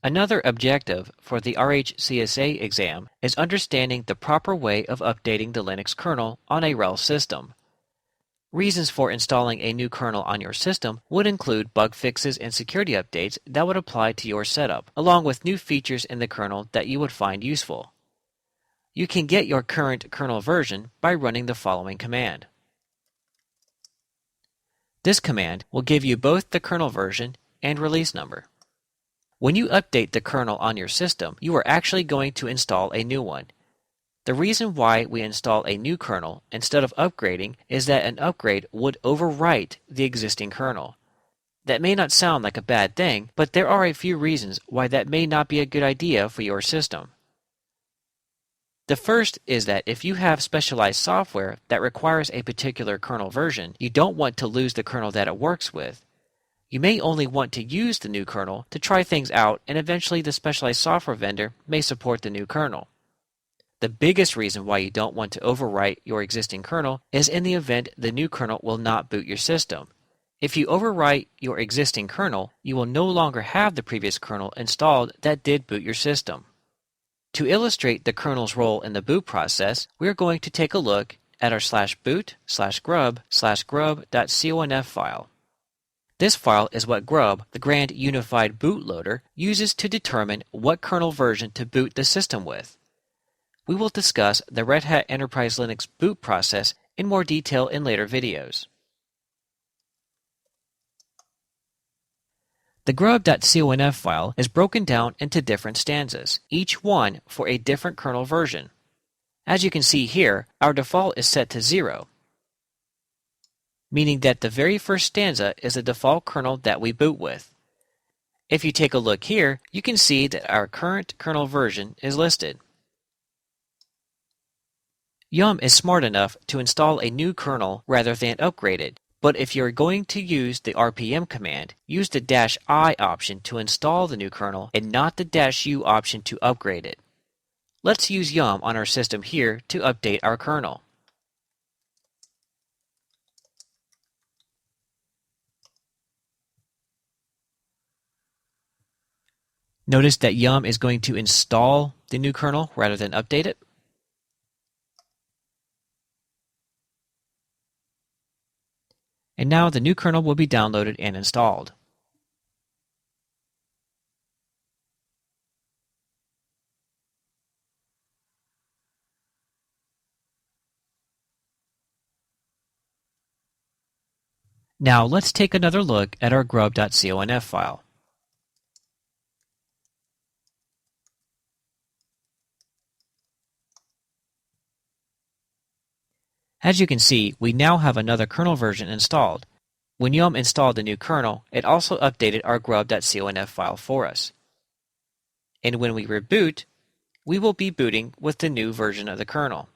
Another objective for the RHCSA exam is understanding the proper way of updating the Linux kernel on a RHEL system. Reasons for installing a new kernel on your system would include bug fixes and security updates that would apply to your setup, along with new features in the kernel that you would find useful. You can get your current kernel version by running the following command. This command will give you both the kernel version and release number. When you update the kernel on your system, you are actually going to install a new one. The reason why we install a new kernel instead of upgrading is that an upgrade would overwrite the existing kernel. That may not sound like a bad thing, but there are a few reasons why that may not be a good idea for your system. The first is that if you have specialized software that requires a particular kernel version, you don't want to lose the kernel that it works with. You may only want to use the new kernel to try things out, and eventually the specialized software vendor may support the new kernel. The biggest reason why you don't want to overwrite your existing kernel is in the event the new kernel will not boot your system. If you overwrite your existing kernel, you will no longer have the previous kernel installed that did boot your system. To illustrate the kernel's role in the boot process, we are going to take a look at our /boot/grub/grub.conf file. This file is what Grub, the Grand Unified Bootloader, uses to determine what kernel version to boot the system with. We will discuss the Red Hat Enterprise Linux boot process in more detail in later videos. The grub.conf file is broken down into different stanzas, each one for a different kernel version. As you can see here, our default is set to 0, meaning that the very first stanza is the default kernel that we boot with. If you take a look here, you can see that our current kernel version is listed. Yum is smart enough to install a new kernel rather than upgrade it, but if you're going to use the rpm command, use the -i option to install the new kernel and not the -u option to upgrade it. Let's use Yum on our system here to update our kernel. Notice that Yum is going to install the new kernel rather than update it. And now the new kernel will be downloaded and installed. Now let's take another look at our grub.conf file. As you can see, we now have another kernel version installed. When Yum installed the new kernel, it also updated our grub.conf file for us. And when we reboot, we will be booting with the new version of the kernel.